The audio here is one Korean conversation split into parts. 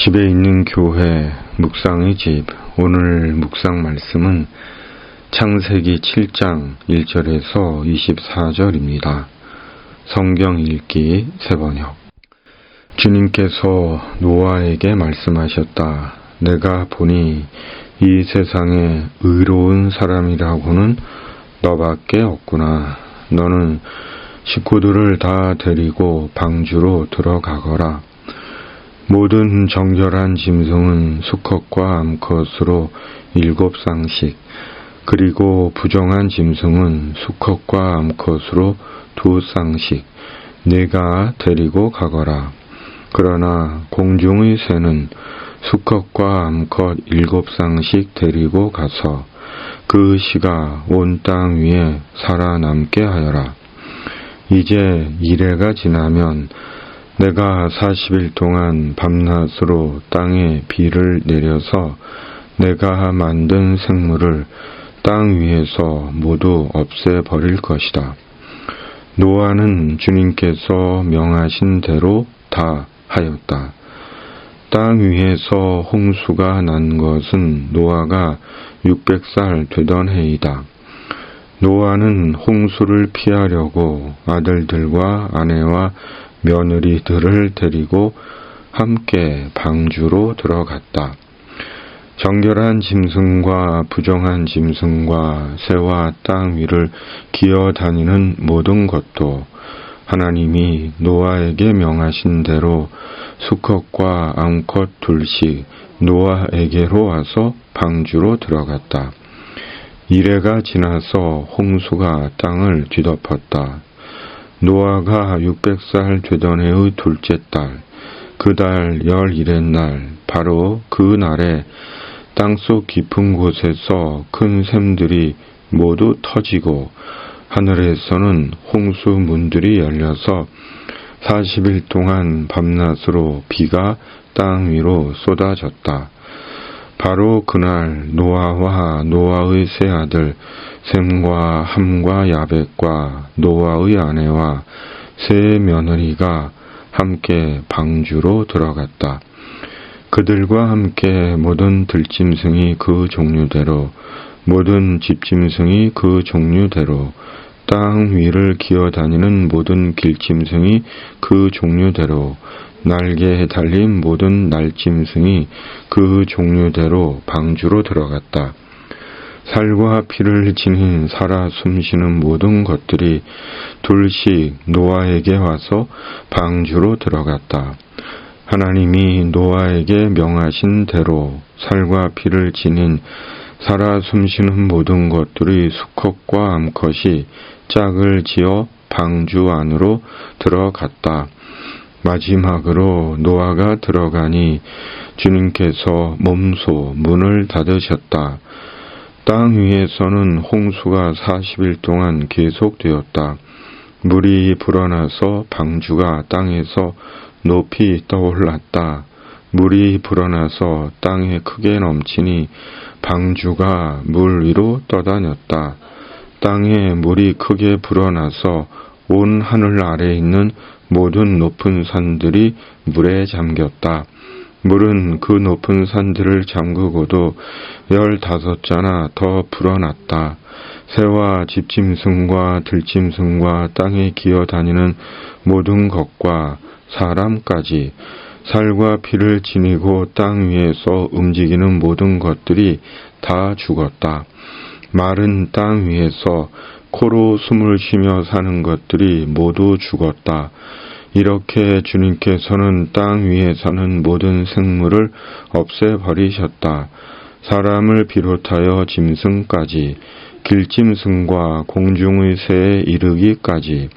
집에 있는 교회 묵상의 집. 오늘 묵상 말씀은 창세기 7장 1절에서 24절입니다. 성경 읽기 세번역. 주님께서 노아에게 말씀하셨다. 내가 보니 이 세상에 의로운 사람이라고는 너밖에 없구나. 너는 식구들을 다 데리고 방주로 들어가거라. 모든 정결한 짐승은 수컷과 암컷으로 7쌍씩, 그리고 부정한 짐승은 수컷과 암컷으로 2쌍씩 네가 데리고 가거라. 그러나 공중의 새는 수컷과 암컷 7쌍씩 데리고 가서 그 씨가 온 땅 위에 살아남게 하여라. 이제 이래가 지나면 내가 40일 동안 밤낮으로 땅에 비를 내려서 내가 만든 생물을 땅 위에서 모두 없애버릴 것이다. 노아는 주님께서 명하신 대로 다 하였다. 땅 위에서 홍수가 난 것은 노아가 600살 되던 해이다. 노아는 홍수를 피하려고 아들들과 아내와 며느리들을 데리고 함께 방주로 들어갔다. 정결한 짐승과 부정한 짐승과 새와 땅 위를 기어다니는 모든 것도 하나님이 노아에게 명하신 대로 수컷과 암컷 둘씩 노아에게로 와서 방주로 들어갔다. 이래가 지나서 홍수가 땅을 뒤덮었다. 노아가 600살 되던 해의 둘째 달, 그 달 11날, 바로 그 날에 땅속 깊은 곳에서 큰 샘들이 모두 터지고 하늘에서는 홍수 문들이 열려서 40일 동안 밤낮으로 비가 땅 위로 쏟아졌다. 바로 그날 노아와 노아의 세 아들 셈과 함과 야벳과 노아의 아내와 세 며느리가 함께 방주로 들어갔다. 그들과 함께 모든 들짐승이 그 종류대로, 모든 집짐승이 그 종류대로, 땅 위를 기어다니는 모든 길짐승이 그 종류대로, 날개에 달린 모든 날짐승이 그 종류대로 방주로 들어갔다. 살과 피를 지닌 살아 숨쉬는 모든 것들이 둘씩 노아에게 와서 방주로 들어갔다. 하나님이 노아에게 명하신 대로 살과 피를 지닌 살아 숨쉬는 모든 것들이 수컷과 암컷이 짝을 지어 방주 안으로 들어갔다. 마지막으로 노아가 들어가니 주님께서 몸소 문을 닫으셨다. 땅 위에서는 홍수가 40일 동안 계속되었다. 물이 불어나서 방주가 땅에서 높이 떠올랐다. 물이 불어나서 땅에 크게 넘치니 방주가 물 위로 떠다녔다. 땅에 물이 크게 불어나서 온 하늘 아래에 있는 모든 높은 산들이 물에 잠겼다. 물은 그 높은 산들을 잠그고도 15자나 더 불어났다. 새와 집짐승과 들짐승과 땅에 기어다니는 모든 것과 사람까지, 살과 피를 지니고 땅 위에서 움직이는 모든 것들이 다 죽었다. 마른 땅 위에서 코로 숨을 쉬며 사는 것들이 모두 죽었다. 이렇게 주님께서는 땅 위에 사는 모든 생물을 없애버리셨다. 사람을 비롯하여 짐승까지, 길짐승과 공중의 새에 이르기까지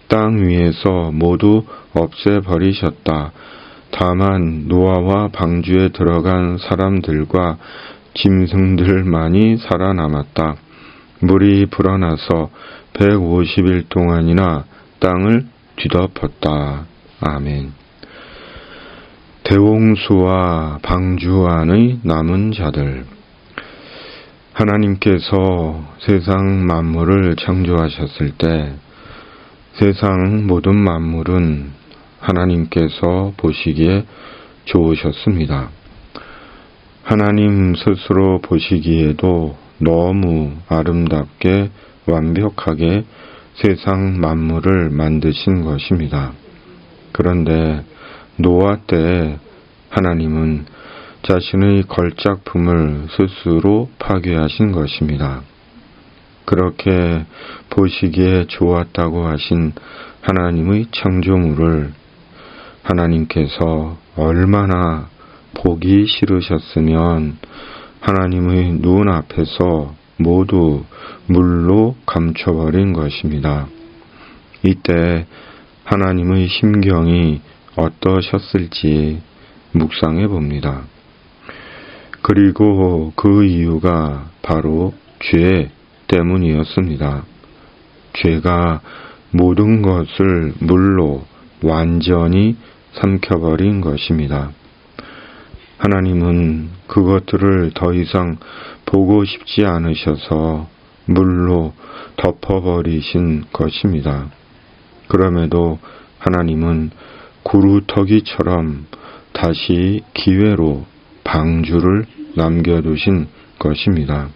땅 위에서 모두 없애버리셨다. 다만 노아와 방주에 들어간 사람들과 짐승들만이 살아남았다. 물이 불어나서 150일 동안이나 땅을 뒤덮었다. 아멘. 대홍수와 방주 안의 남은 자들. 하나님께서 세상 만물을 창조하셨을 때 세상 모든 만물은 하나님께서 보시기에 좋으셨습니다. 하나님 스스로 보시기에도 너무 아름답게 완벽하게 세상 만물을 만드신 것입니다. 그런데 노아 때 하나님은 자신의 걸작품을 스스로 파괴하신 것입니다. 그렇게 보시기에 좋았다고 하신 하나님의 창조물을 하나님께서 얼마나 보기 싫으셨으면 하나님의 눈 앞에서 모두 물로 감춰버린 것입니다. 이때 하나님의 심경이 어떠셨을지 묵상해 봅니다. 그리고 그 이유가 바로 죄 때문이었습니다. 죄가 모든 것을 물로 완전히 삼켜버린 것입니다. 하나님은 그것들을 더 이상 보고 싶지 않으셔서 물로 덮어버리신 것입니다. 그럼에도 하나님은 구루터기처럼 다시 기회로 방주를 남겨두신 것입니다.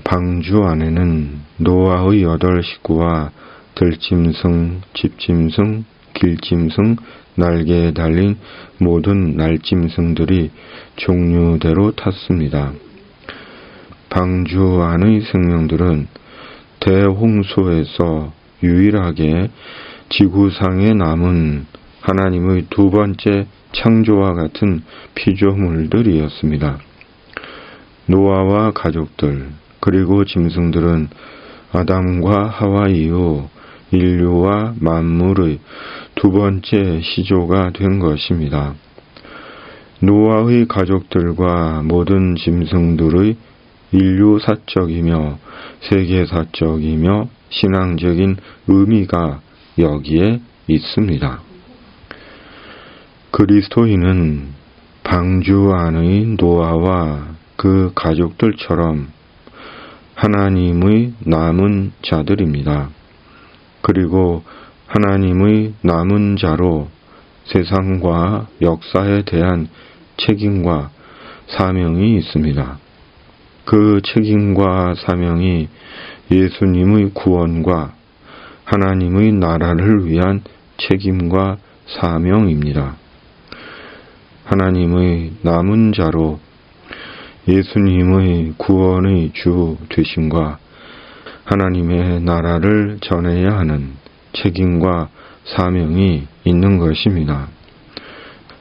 방주 안에는 노아의 8 식구와 들짐승, 집짐승, 길짐승, 날개에 달린 모든 날짐승들이 종류대로 탔습니다. 방주 안의 생명들은 대홍수에서 유일하게 지구상에 남은 하나님의 2번째 창조와 같은 피조물들이었습니다. 노아와 가족들 그리고 짐승들은 아담과 하와 이후 인류와 만물의 2번째 시조가 된 것입니다. 노아의 가족들과 모든 짐승들의 인류사적이며 세계사적이며 신앙적인 의미가 여기에 있습니다. 그리스도인은 방주 안의 노아와 그 가족들처럼 하나님의 남은 자들입니다. 그리고 하나님의 남은 자로 세상과 역사에 대한 책임과 사명이 있습니다. 그 책임과 사명이 예수님의 구원과 하나님의 나라를 위한 책임과 사명입니다. 하나님의 남은 자로 예수님의 구원의 주 되심과 하나님의 나라를 전해야 하는 책임과 사명이 있는 것입니다.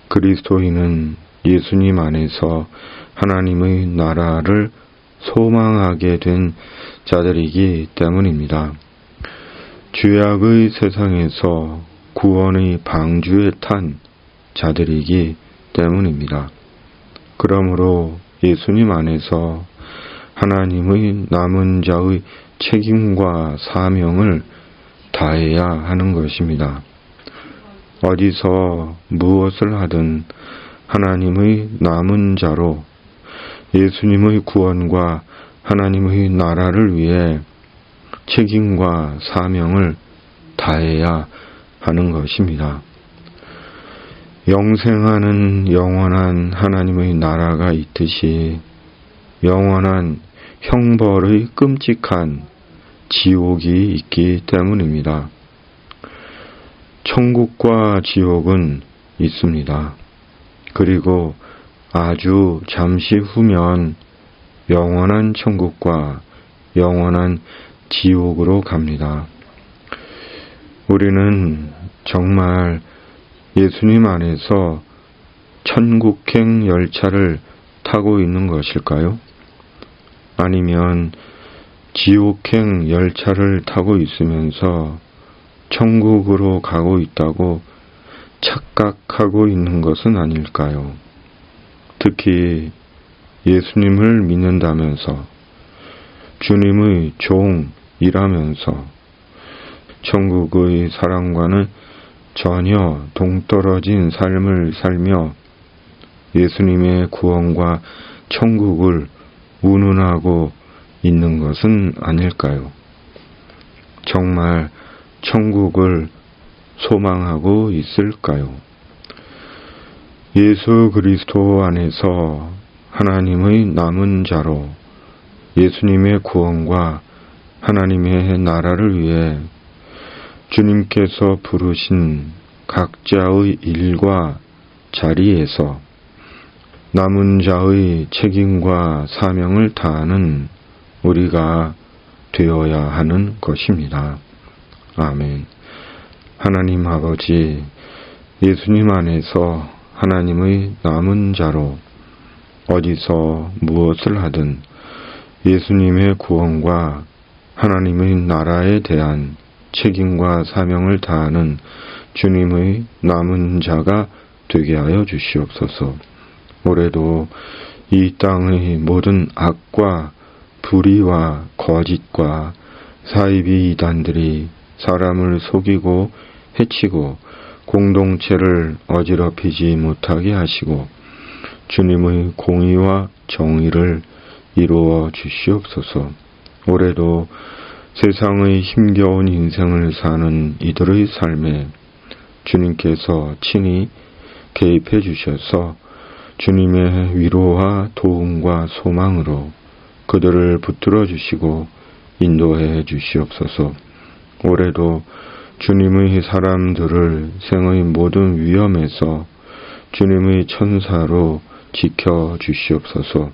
그리스도인은 예수님 안에서 하나님의 나라를 소망하게 된 자들이기 때문입니다. 죄악의 세상에서 구원의 방주에 탄 자들이기 때문입니다. 그러므로 예수님 안에서 하나님의 남은 자의 책임과 사명을 다해야 하는 것입니다. 어디서 무엇을 하든 하나님의 남은 자로 예수님의 구원과 하나님의 나라를 위해 책임과 사명을 다해야 하는 것입니다. 영생하는 영원한 하나님의 나라가 있듯이 영원한 형벌의 끔찍한 지옥이 있기 때문입니다. 천국과 지옥은 있습니다. 그리고 아주 잠시 후면 영원한 천국과 영원한 지옥으로 갑니다. 우리는 정말 예수님 안에서 천국행 열차를 타고 있는 것일까요? 아니면 지옥행 열차를 타고 있으면서 천국으로 가고 있다고 착각하고 있는 것은 아닐까요? 특히 예수님을 믿는다면서 주님의 종이라면서 천국의 사랑과는 전혀 동떨어진 삶을 살며 예수님의 구원과 천국을 운운하고 있는 것은 아닐까요? 정말 천국을 소망하고 있을까요? 예수 그리스도 안에서 하나님의 남은 자로 예수님의 구원과 하나님의 나라를 위해 주님께서 부르신 각자의 일과 자리에서 남은 자의 책임과 사명을 다하는 우리가 되어야 하는 것입니다. 아멘. 하나님 아버지, 예수님 안에서 하나님의 남은 자로 어디서 무엇을 하든 예수님의 구원과 하나님의 나라에 대한 책임과 사명을 다하는 주님의 남은 자가 되게 하여 주시옵소서. 올해도 이 땅의 모든 악과 불의와 거짓과 사이비 이단들이 사람을 속이고 해치고 공동체를 어지럽히지 못하게 하시고 주님의 공의와 정의를 이루어 주시옵소서. 올해도 세상의 힘겨운 인생을 사는 이들의 삶에 주님께서 친히 개입해 주셔서 주님의 위로와 도움과 소망으로 그들을 붙들어 주시고 인도해 주시옵소서. 올해도 주님의 사람들을 생의 모든 위험에서 주님의 천사로 지켜 주시옵소서.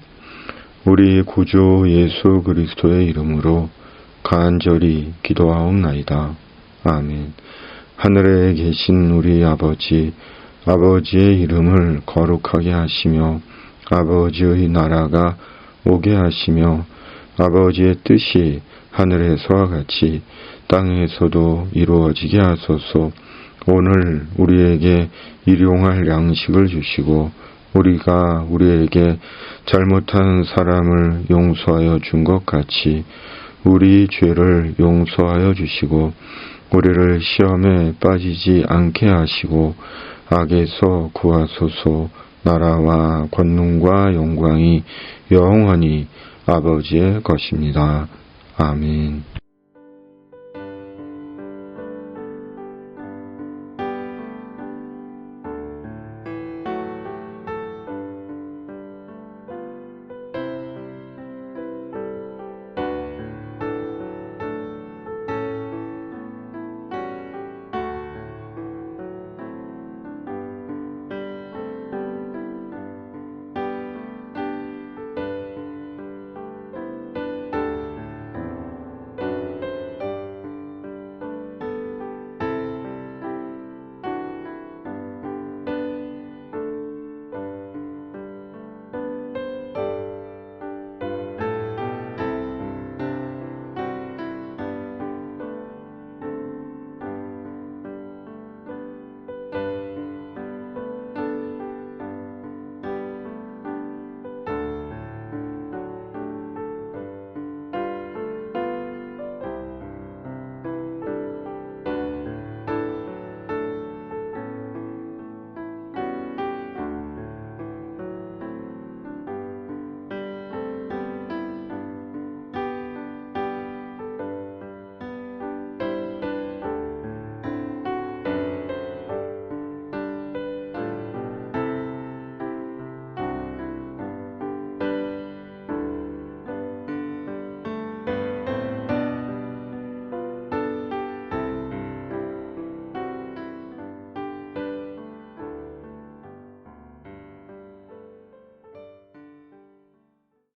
우리 구주 예수 그리스도의 이름으로 간절히 기도하옵나이다. 아멘. 하늘에 계신 우리 아버지, 아버지의 이름을 거룩하게 하시며 아버지의 나라가 오게 하시며 아버지의 뜻이 하늘에서와 같이 땅에서도 이루어지게 하소서. 오늘 우리에게 일용할 양식을 주시고 우리가 우리에게 잘못한 사람을 용서하여 준 것 같이 우리 죄를 용서하여 주시고 우리를 시험에 빠지지 않게 하시고 악에서 구하소서. 나라와 권능과 영광이 영원히 아버지의 것입니다. 아멘.